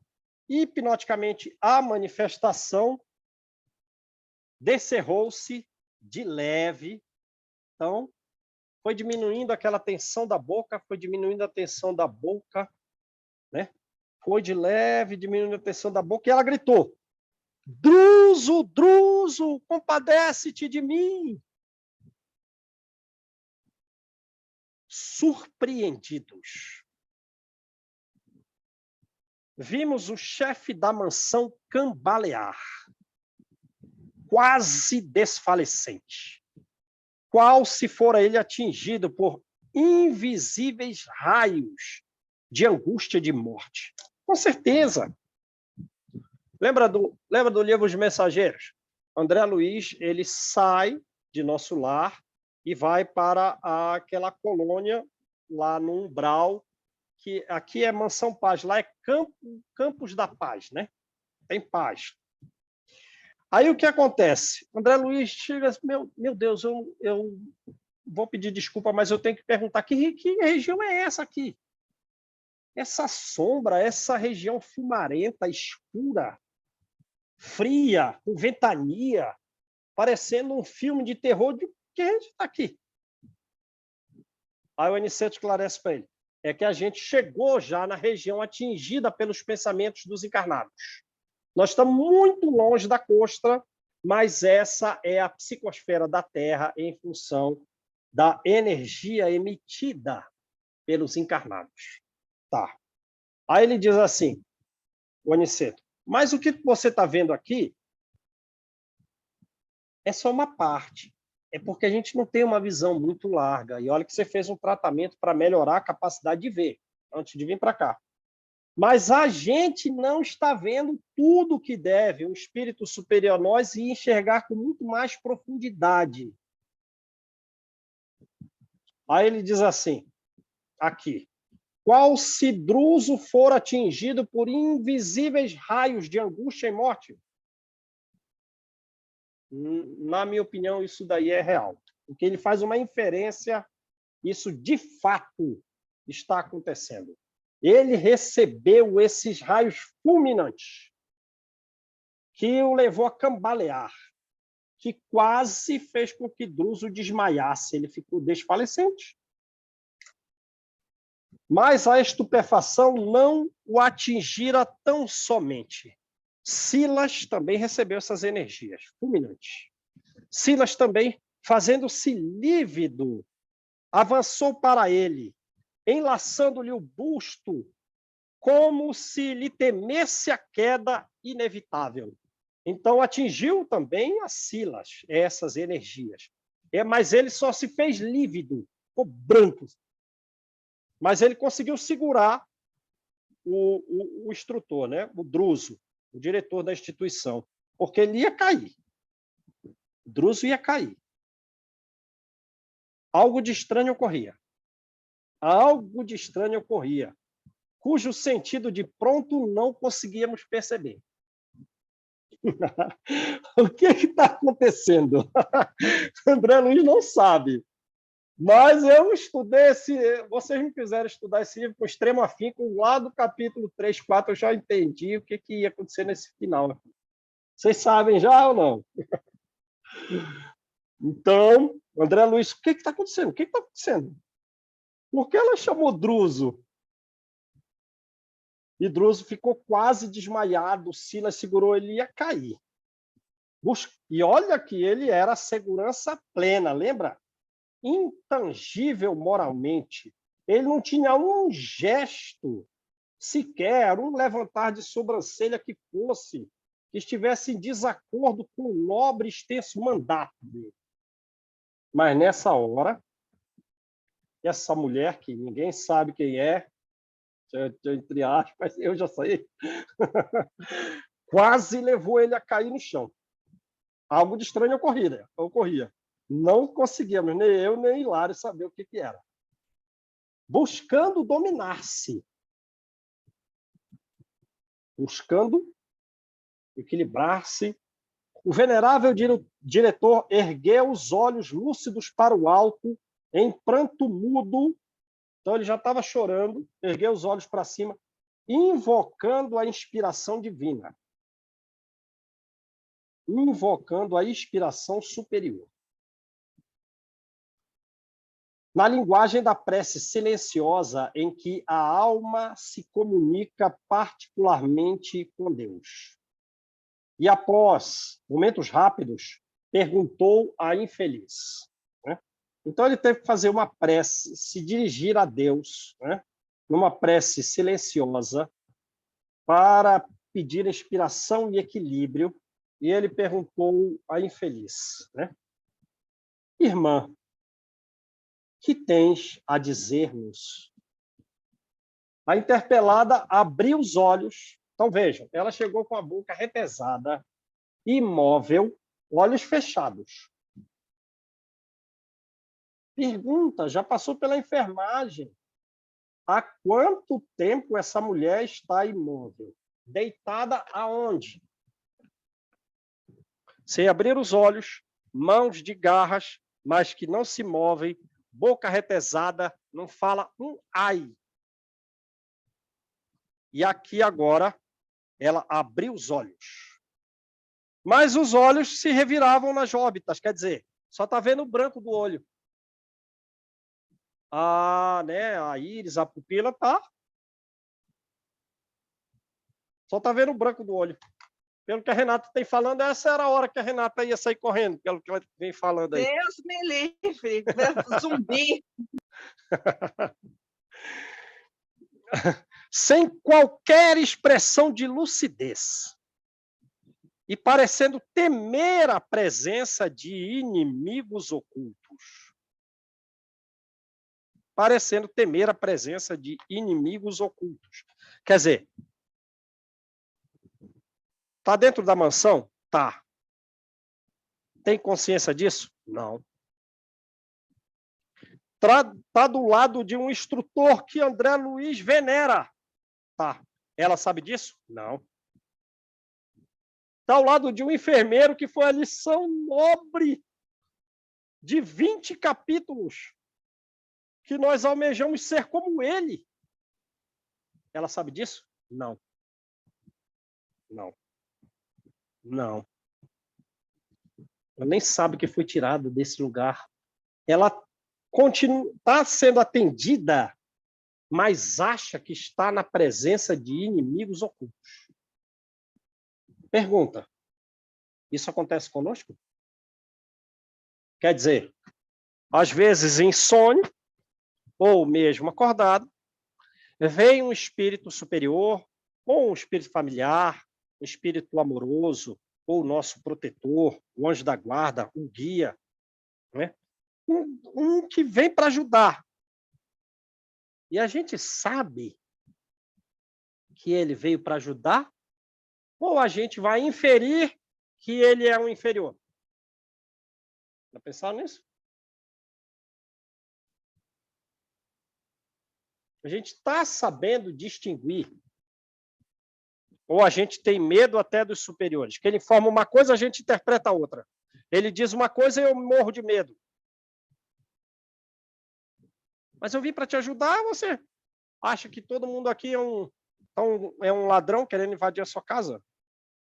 hipnoticamente à manifestação, descerrou-se de leve. Então, foi diminuindo aquela tensão da boca, foi diminuindo a tensão da boca, né? Foi de leve, diminuindo a tensão da boca, e ela gritou: Druso, Druso, compadece-te de mim. Surpreendidos, vimos o chefe da mansão cambalear, quase desfalecente, qual se fora ele atingido por invisíveis raios de angústia de morte. Com certeza. Lembra do livro Os Mensageiros? André Luiz, ele sai de nosso lar e vai para aquela colônia lá no Umbral, que aqui é Mansão Paz, lá é Campos da Paz, né? Tem paz. Aí o que acontece? André Luiz chega assim, meu Deus, eu vou pedir desculpa, mas eu tenho que perguntar, que região é essa aqui? Essa sombra, essa região fumarenta, escura, fria, com ventania, parecendo um filme de terror, de que a gente está aqui? Aí o Aniceto esclarece para ele, é que a gente chegou já na região atingida pelos pensamentos dos encarnados. Nós estamos muito longe da costa, mas essa é a psicosfera da Terra em função da energia emitida pelos encarnados. Tá. Aí ele diz assim, o Aniceto, mas o que você está vendo aqui é só uma parte. É porque a gente não tem uma visão muito larga. E olha que você fez um tratamento para melhorar a capacidade de ver, antes de vir para cá. Mas a gente não está vendo tudo o que deve, um espírito superior a nós, e enxergar com muito mais profundidade. Aí ele diz assim, aqui, qual se Druso for atingido por invisíveis raios de angústia e morte? Na minha opinião, isso daí é real. Porque ele faz uma inferência, isso de fato está acontecendo. Ele recebeu esses raios fulminantes que o levou a cambalear, que quase fez com que Druso desmaiasse. Ele ficou desfalecente. Mas a estupefação não o atingira tão somente. Silas também recebeu essas energias fulminantes. Silas também, fazendo-se lívido, avançou para ele, enlaçando-lhe o busto, como se lhe temesse a queda inevitável. Então, atingiu também a Silas essas energias. Mas ele só se fez lívido, ficou branco. Mas ele conseguiu segurar o instrutor, né? O Druso, o diretor da instituição, porque ele ia cair. O Druso ia cair. Algo de estranho ocorria. Algo de estranho ocorria, cujo sentido de pronto não conseguíamos perceber. O que está acontecendo? André Luiz não sabe. Mas eu estudei vocês me fizeram estudar esse livro com extremo afinco, lá do capítulo 3, 4, eu já entendi o que ia acontecer nesse final. Vocês sabem já ou não? Então, André Luiz, o que está acontecendo? O que está acontecendo? Por que ela chamou Druso? E Druso ficou quase desmaiado, Silas segurou, ele ia cair. E olha que ele era segurança plena, lembra? Intangível moralmente. Ele não tinha um gesto sequer, um levantar de sobrancelha que fosse, que estivesse em desacordo com o nobre e extenso mandato dele. Mas nessa hora, essa mulher, que ninguém sabe quem é, entre aspas, eu já sei, quase levou ele a cair no chão. Algo de estranho ocorria. Não conseguíamos, nem eu, nem Hilário, saber o que era. Buscando dominar-se. Buscando equilibrar-se. O venerável diretor ergueu os olhos lúcidos para o alto, em pranto mudo. Então ele já estava chorando, ergueu os olhos para cima, invocando a inspiração divina. Invocando a inspiração superior. Na linguagem da prece silenciosa, em que a alma se comunica particularmente com Deus. E após momentos rápidos, perguntou à infeliz. Né? Então ele teve que fazer uma prece, se dirigir a Deus, né? Numa prece silenciosa, para pedir inspiração e equilíbrio, e ele perguntou à infeliz, né? Irmã, que tens a dizer-nos? A interpelada abriu os olhos. Então, vejam, ela chegou com a boca retesada, imóvel, olhos fechados. Pergunta, já passou pela enfermagem. Há quanto tempo essa mulher está imóvel? Deitada aonde? Sem abrir os olhos, mãos de garras, mas que não se movem, boca retesada, não fala um ai. E aqui agora, ela abriu os olhos. Mas os olhos se reviravam nas órbitas, quer dizer, só está vendo o branco do olho. A íris, a pupila, tá. Só está vendo o branco do olho. Pelo que a Renata tem falando, essa era a hora que a Renata ia sair correndo, pelo que ela vem falando aí.
Deus me livre, zumbi.
Sem qualquer expressão de lucidez. E parecendo temer a presença de inimigos ocultos. Parecendo temer a presença de inimigos ocultos. Quer dizer, está dentro da mansão? Tá. Tem consciência disso? Não. Está do lado de um instrutor que André Luiz venera? Tá. Ela sabe disso? Não. Está ao lado de um enfermeiro que foi a lição nobre de 20 capítulos, que nós almejamos ser como ele. Ela sabe disso? Não. Não. Não. Ela nem sabe que foi tirada desse lugar. Ela está sendo atendida mas acha que está na presença de inimigos ocultos. Pergunta: isso acontece conosco? Quer dizer, às vezes em sonho, ou mesmo acordado, vem um espírito superior, ou um espírito familiar, um espírito amoroso, ou o nosso protetor, o anjo da guarda, um guia, né? Um que vem para ajudar. E a gente sabe que ele veio para ajudar, ou a gente vai inferir que ele é um inferior? Já pensaram nisso? A gente está sabendo distinguir, ou a gente tem medo até dos superiores, que ele informa uma coisa, a gente interpreta outra. Ele diz uma coisa e eu morro de medo. Mas eu vim para te ajudar, você acha que todo mundo aqui é um ladrão querendo invadir a sua casa?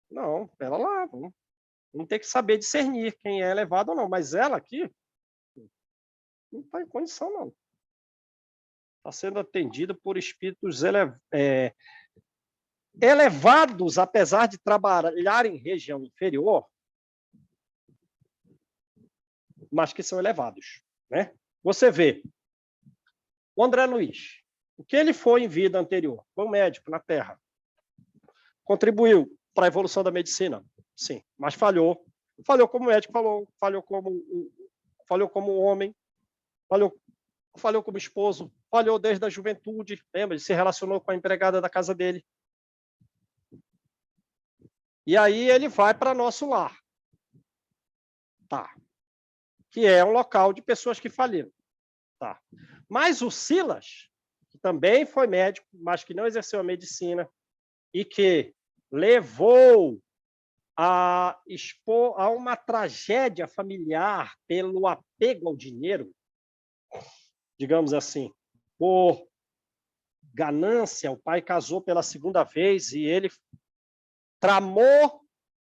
Não, pera lá, vamos ter que saber discernir quem é elevado ou não. Mas ela aqui não está em condição, não. Está sendo atendida por espíritos elevados, apesar de trabalhar em região inferior, mas que são elevados, né? Você vê, o André Luiz, o que ele foi em vida anterior? Foi um médico na Terra. Contribuiu para a evolução da medicina? Sim, mas falhou. Falhou como médico, falhou como homem, falhou como esposo, falhou desde a juventude. Lembra? Ele se relacionou com a empregada da casa dele. E aí ele vai para nosso lar. Tá. Que é um local de pessoas que faliram. Tá. Mas o Silas, que também foi médico, mas que não exerceu a medicina, e que levou a expor a uma tragédia familiar pelo apego ao dinheiro, digamos assim, por ganância. O pai casou pela segunda vez e ele tramou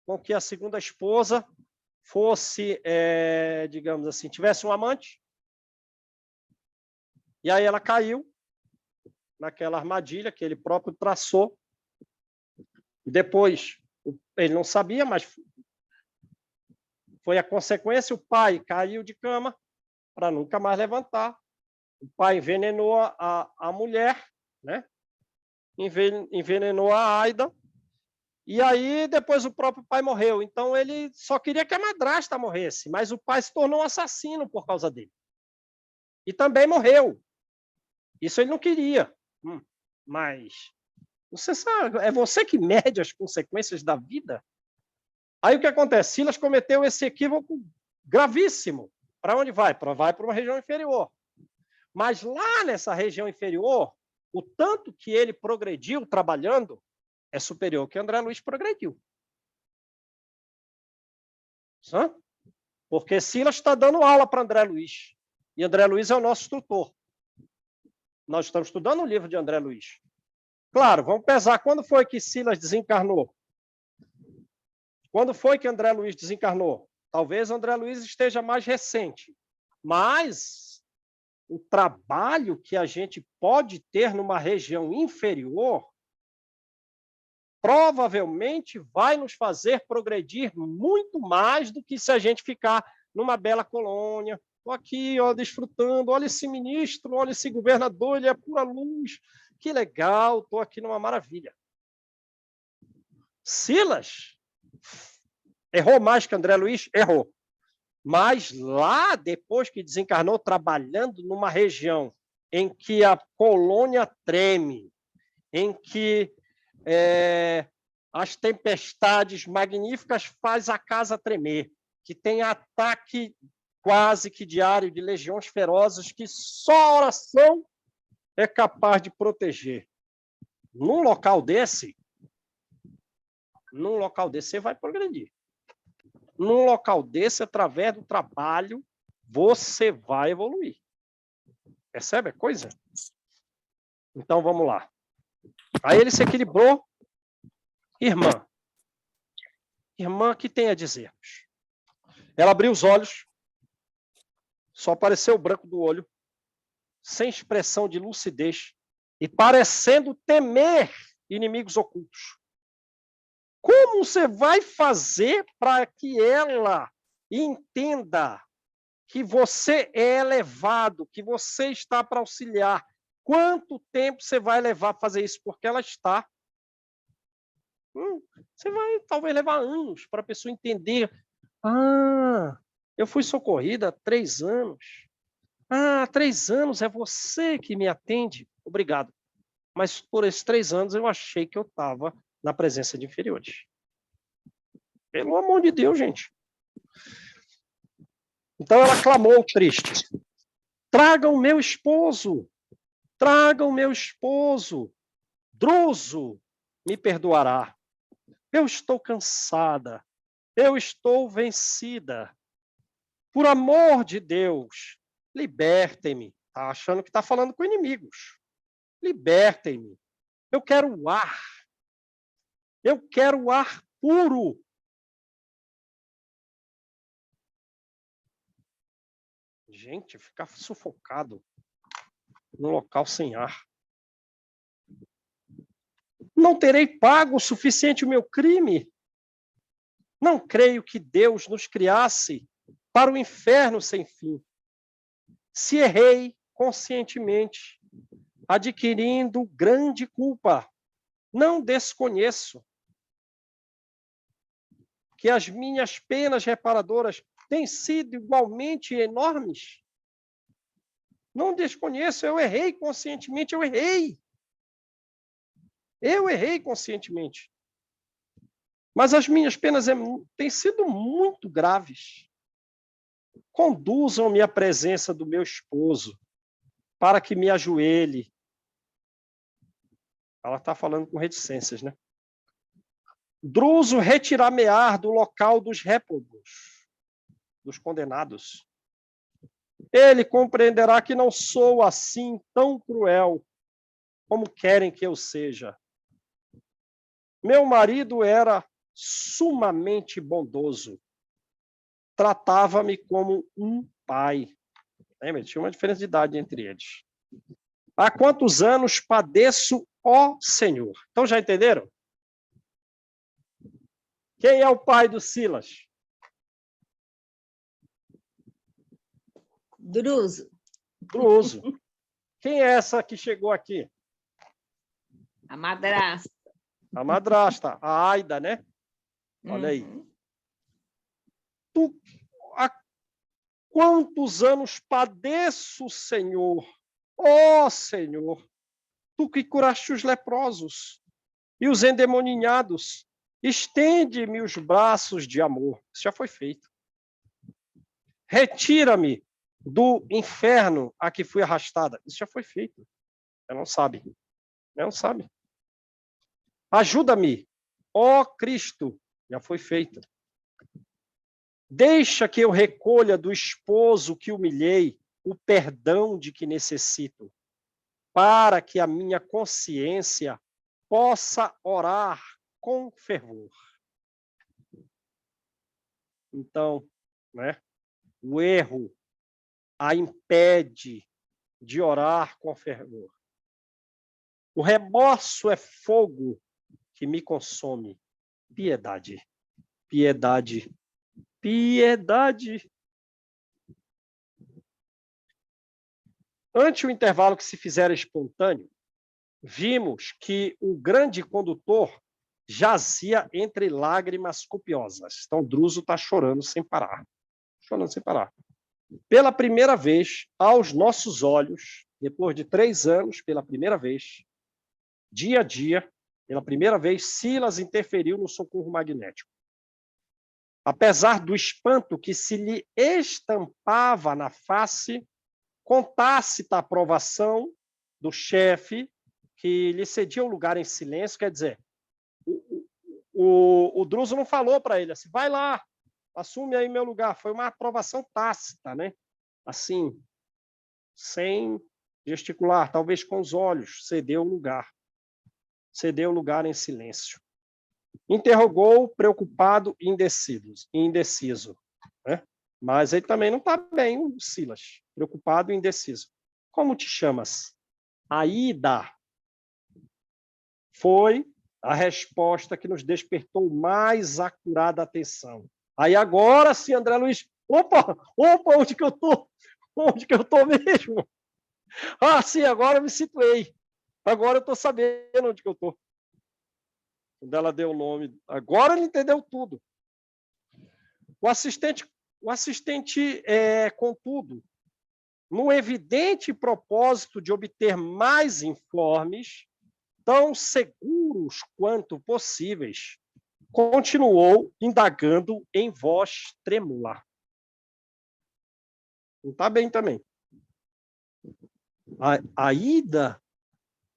com que a segunda esposa fosse, digamos assim, tivesse um amante. E aí ela caiu naquela armadilha que ele próprio traçou. E depois, ele não sabia, mas foi a consequência, o pai caiu de cama para nunca mais levantar. O pai envenenou a mulher, né? Envenenou a Aida, e aí depois o próprio pai morreu. Então ele só queria que a madrasta morresse, mas o pai se tornou um assassino por causa dele. E também morreu. Isso ele não queria. Mas você sabe, é você que mede as consequências da vida. Aí o que acontece? Silas cometeu esse equívoco gravíssimo. Para onde vai? Vai para uma região inferior. Mas lá nessa região inferior, o tanto que ele progrediu trabalhando é superior ao que André Luiz progrediu. Porque Silas está dando aula para André Luiz. E André Luiz é o nosso instrutor. Nós estamos estudando o livro de André Luiz. Claro, vamos pesar. Quando foi que Silas desencarnou? Quando foi que André Luiz desencarnou? Talvez André Luiz esteja mais recente. Mas o trabalho que a gente pode ter numa região inferior provavelmente vai nos fazer progredir muito mais do que se a gente ficar numa bela colônia. Estou aqui, ó, desfrutando, olha esse ministro, olha esse governador, ele é pura luz, que legal, estou aqui numa maravilha. Silas errou mais que André Luiz? Errou. Mas lá, depois que desencarnou, trabalhando numa região em que a colônia treme, em que as tempestades magníficas faz a casa tremer, que tem ataque quase que diário de legiões ferozes que só a oração é capaz de proteger. Num local desse, você vai progredir. Num local desse, através do trabalho, você vai evoluir. Percebe a coisa? Então, vamos lá. Aí ele se equilibrou. Irmã, o que tem a dizer-nos? Ela abriu os olhos, só apareceu o branco do olho, sem expressão de lucidez, e parecendo temer inimigos ocultos. Como você vai fazer para que ela entenda que você é elevado, que você está para auxiliar? Quanto tempo você vai levar a fazer isso? Porque ela está. Você vai talvez levar anos para a pessoa entender. Ah, eu fui socorrida há 3 anos. Ah, 3 anos é você que me atende. Obrigado. Mas por esses 3 anos eu achei que eu estava na presença de inferiores. Pelo amor de Deus, gente. Então ela clamou triste. Tragam meu esposo. Tragam meu esposo. Druso me perdoará. Eu estou cansada. Eu estou vencida. Por amor de Deus, libertem-me. Está achando que está falando com inimigos. Libertem-me. Eu quero o ar. Eu quero o ar puro. Gente, ficar sufocado num local sem ar. Não terei pago o suficiente o meu crime. Não creio que Deus nos criasse para o inferno sem fim. Se errei conscientemente, adquirindo grande culpa, não desconheço que as minhas penas reparadoras têm sido igualmente enormes. Não desconheço, eu errei conscientemente, eu errei. Eu errei conscientemente. Mas as minhas penas têm sido muito graves. Conduzam-me à presença do meu esposo, para que me ajoelhe. Ela está falando com reticências, né? Druso retirar-me-ar do local dos réprobos, dos condenados. Ele compreenderá que não sou assim tão cruel como querem que eu seja. Meu marido era sumamente bondoso. Tratava-me como um pai. Lembra? Tinha uma diferença de idade entre eles. Há quantos anos padeço, ó Senhor? Então já entenderam? Quem é o pai do Silas?
Druso.
Druso. Quem é essa que chegou aqui?
A madrasta.
A madrasta, a Aida, né? Olha aí. Tu, há quantos anos padeço, Senhor? Ó Senhor, tu que curaste os leprosos e os endemoninhados, estende-me os braços de amor. Isso já foi feito. Retira-me do inferno a que fui arrastada. Isso já foi feito. Ela não sabe. Ela não sabe. Ajuda-me, ó Cristo. Já foi feito. Deixa que eu recolha do esposo que humilhei o perdão de que necessito, para que a minha consciência possa orar com fervor. Então, né, o erro a impede de orar com fervor. O remorso é fogo que me consome. Piedade, piedade, piedade. Ante o intervalo que se fizera espontâneo, vimos que o grande condutor jazia entre lágrimas copiosas. Então, Druso está chorando sem parar. Chorando sem parar. Pela primeira vez, aos nossos olhos, depois de 3 anos, pela primeira vez, dia a dia, pela primeira vez, Silas interferiu no socorro magnético. Apesar do espanto que se lhe estampava na face, com tácita aprovação do chefe, que lhe cedia o lugar em silêncio, quer dizer, o Druso não falou para ele assim, vai lá, assume aí meu lugar. Foi uma aprovação tácita, né? Assim, sem gesticular, talvez com os olhos, cedeu o lugar. Cedeu o lugar em silêncio. Interrogou, preocupado e indeciso. Né? Mas ele também não está bem, o Silas. Preocupado e indeciso. Como te chamas? Aida. foi a resposta que nos despertou mais acurada atenção. Aí agora sim, André Luiz, opa, onde que eu estou? Onde que eu estou mesmo? Ah, sim, agora eu me situei. Agora eu estou sabendo onde que eu estou. Quando ela deu o nome, agora ele entendeu tudo. O assistente, contudo, no evidente propósito de obter mais informes, tão seguros quanto possíveis, continuou indagando em voz trêmula. Não está bem também. Aida,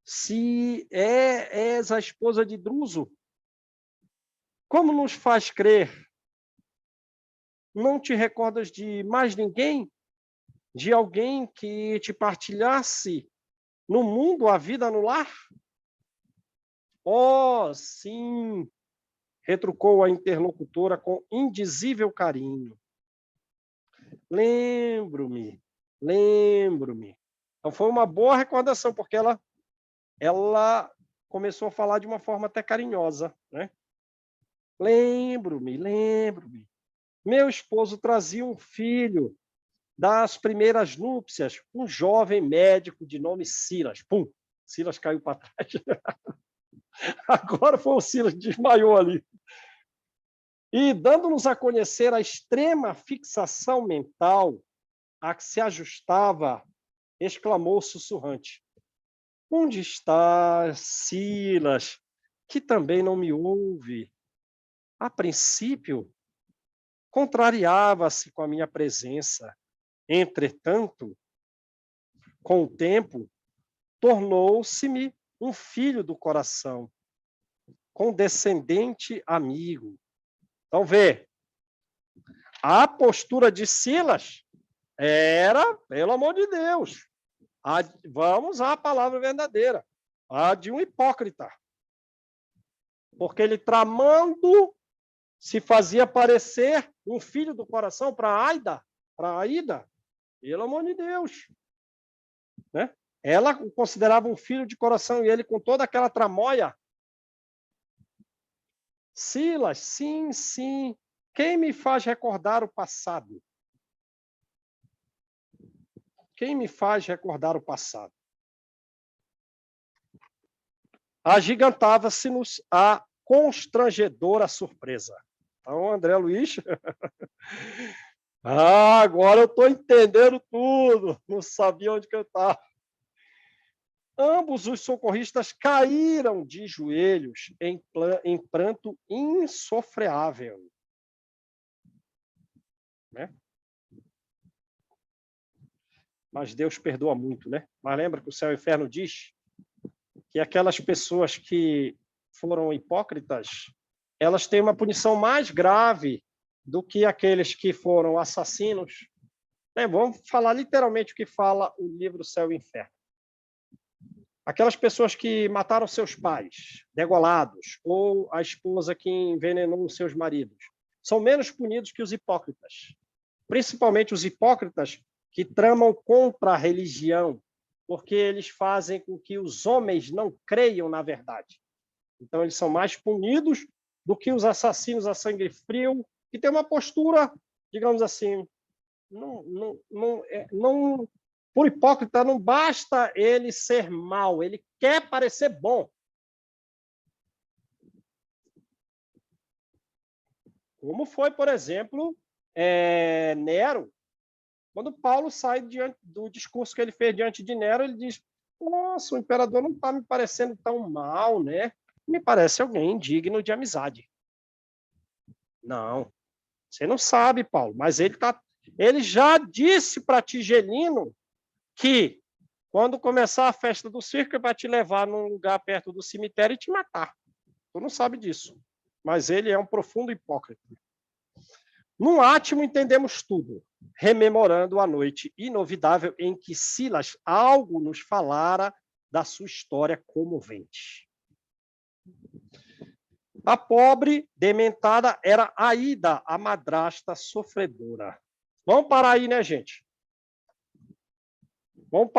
se és a esposa de Druso, como nos faz crer? Não te recordas de mais ninguém? De alguém que te partilhasse no mundo a vida no lar? Oh, sim, retrucou a interlocutora com indizível carinho. Lembro-me. Então foi uma boa recordação, porque ela começou a falar de uma forma até carinhosa, né? Lembro-me. Meu esposo trazia um filho das primeiras núpcias, um jovem médico de nome Silas. Pum! Silas caiu para trás. Agora foi o Silas que desmaiou ali. E dando-nos a conhecer a extrema fixação mental a que se ajustava, exclamou sussurrante: onde está Silas, que também não me ouve? A princípio, contrariava-se com a minha presença. Entretanto, com o tempo, tornou-se-me um filho do coração, condescendente amigo. Então, vê, a postura de Silas era, pelo amor de Deus, vamos à palavra verdadeira, a de um hipócrita. Porque ele, tramando, se fazia parecer um filho do coração para Aida, pelo amor de Deus. Né? Ela o considerava um filho de coração e ele, com toda aquela tramóia. Silas, sim. Quem me faz recordar o passado? Agigantava-se-nos a constrangedora surpresa. Então, André Luiz... agora eu estou entendendo tudo. Não sabia onde que eu estava. Ambos os socorristas caíram de joelhos em pranto insofreável. Né? Mas Deus perdoa muito, né? Mas lembra que o céu e o inferno diz que aquelas pessoas que foram hipócritas, elas têm uma punição mais grave do que aqueles que foram assassinos. Vamos falar literalmente o que fala o livro Céu e Inferno. Aquelas pessoas que mataram seus pais, degolados, ou a esposa que envenenou os seus maridos, são menos punidos que os hipócritas. Principalmente os hipócritas que tramam contra a religião, porque eles fazem com que os homens não creiam na verdade. Então, eles são mais punidos do que os assassinos a sangue frio, que têm uma postura, digamos assim, por hipócrita, não basta ele ser mau, ele quer parecer bom. Como foi, por exemplo, Nero. Quando Paulo sai do discurso que ele fez diante de Nero, ele diz: nossa, o imperador não está me parecendo tão mal, né? Me parece alguém digno de amizade. Não, você não sabe, Paulo, mas ele já disse para Tigelino que quando começar a festa do circo, ele vai te levar num lugar perto do cemitério e te matar. Tu não sabe disso. Mas ele é um profundo hipócrita. Num átimo, entendemos tudo, rememorando a noite inovidável em que Silas algo nos falara da sua história comovente. A pobre, dementada, era Aida, a madrasta sofredora. Vamos parar aí, né, gente? Vamos parar.